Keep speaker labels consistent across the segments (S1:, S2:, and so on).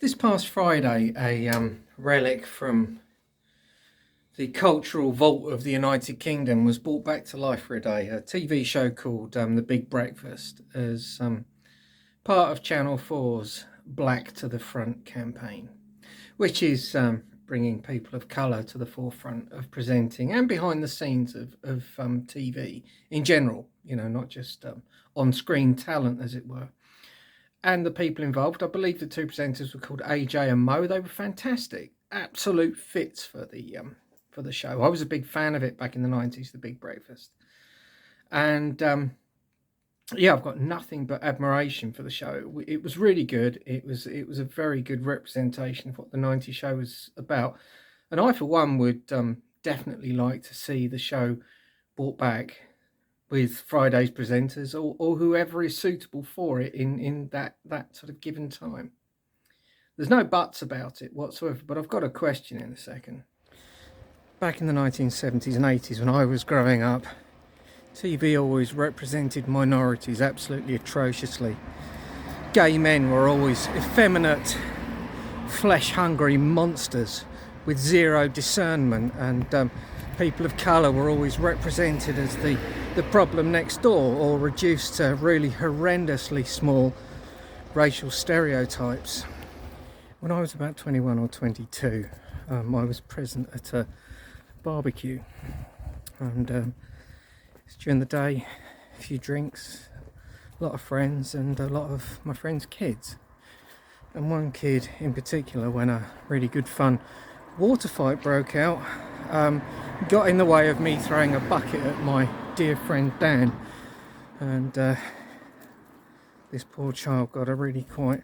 S1: This past Friday, a relic from the cultural vault of the United Kingdom was brought back to life for a day. A TV show called The Big Breakfast, as part of Channel 4's Black to the Front campaign, which is bringing people of colour to the forefront of presenting and behind the scenes of TV in general, not just on-screen talent, as it were. And the people involved, I believe the two presenters were called AJ and Mo. They were fantastic, absolute fits for the show. I was a big fan of it back in the 90s, The Big Breakfast. And I've got nothing but admiration for the show. It was really good. It was a very good representation of what the 90s show was about. And I, for one, would definitely like to see the show brought back with Friday's presenters or whoever is suitable for it in that sort of given time. There's no buts about it whatsoever, but I've got a question in a second. Back in the 1970s and 80s, when I was growing up, TV always represented minorities absolutely atrociously. Gay men were always effeminate, flesh-hungry monsters with zero discernment, and people of colour were always represented as the problem next door, or reduced to really horrendously small racial stereotypes. When I was about 21 or 22, I was present at a barbecue, and it's during the day, a few drinks, a lot of friends, and a lot of my friends' kids. And one kid in particular, when a really good fun water fight broke out, got in the way of me throwing a bucket at my dear friend Dan, and this poor child got a really quite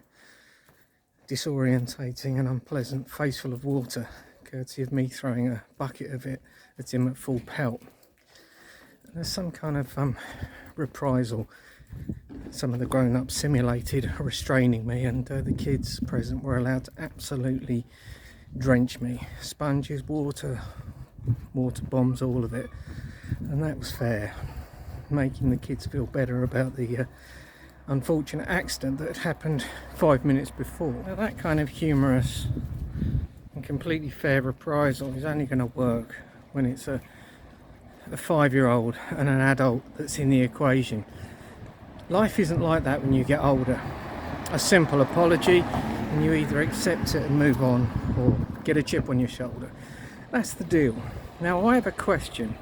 S1: disorientating and unpleasant face full of water, courtesy of me throwing a bucket of it at him at full pelt. And there's some kind of reprisal. Some of the grown-ups simulated restraining me, and the kids present were allowed to absolutely drench me. Sponges, water bombs, all of it. And that was fair, making the kids feel better about the unfortunate accident that had happened 5 minutes before. Now, that kind of humorous and completely fair reprisal is only going to work when it's a 5-year-old and an adult that's in the equation. Life isn't like that when you get older. A simple apology and you either accept it and move on, or get a chip on your shoulder. That's the deal. Now, I have a question.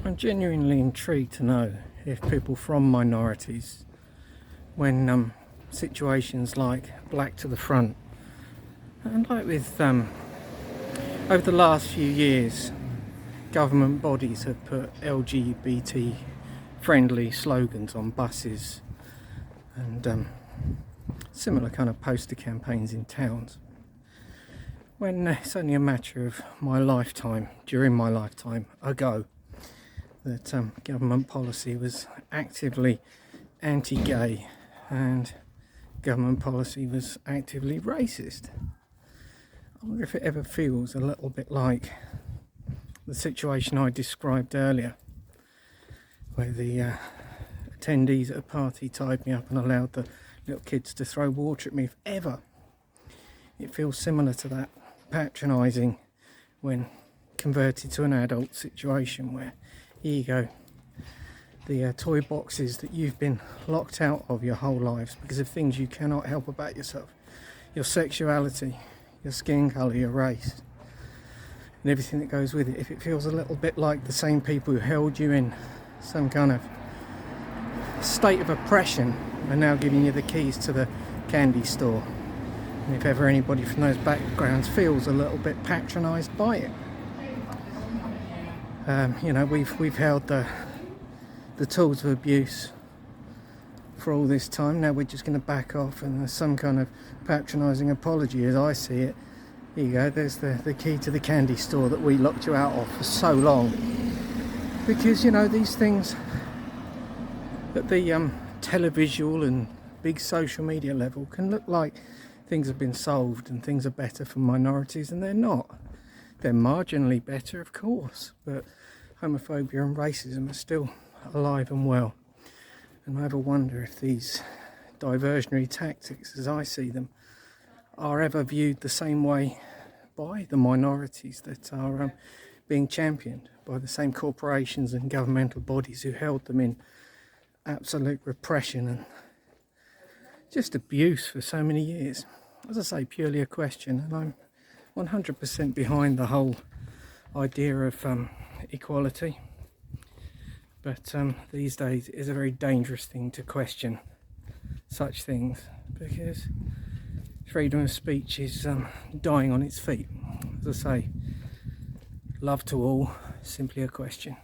S1: I'm genuinely intrigued to know if people from minorities, when situations like Black to the Front, and like with over the last few years, government bodies have put LGBT friendly slogans on buses and similar kind of poster campaigns in towns. When it's only a matter of my lifetime, during my lifetime ago, that government policy was actively anti-gay and government policy was actively racist. I wonder if it ever feels a little bit like the situation I described earlier, where the attendees at a party tied me up and allowed the little kids to throw water at me if ever. It feels similar to that, patronising when converted to an adult situation, where here you go, the toy boxes that you've been locked out of your whole lives because of things you cannot help about yourself, your sexuality, your skin colour, your race, and everything that goes with it. If it feels a little bit like the same people who held you in some kind of state of oppression are now giving you the keys to the candy store, and if ever anybody from those backgrounds feels a little bit patronised by it, we've held the tools of abuse for all this time. Now we're just going to back off, and there's some kind of patronising apology as I see it. Here you go, there's the key to the candy store that we locked you out of for so long. Because, these things at the televisual and big social media level can look like things have been solved and things are better for minorities, and they're not. They're marginally better, of course, but homophobia and racism are still alive and well. And I ever wonder if these diversionary tactics, as I see them, are ever viewed the same way by the minorities that are being championed by the same corporations and governmental bodies who held them in absolute repression and just abuse for so many years. As I say, purely a question, and I'm 100% behind the whole idea of equality, but these days it is a very dangerous thing to question such things, because freedom of speech is dying on its feet. As I say, love to all, simply a question.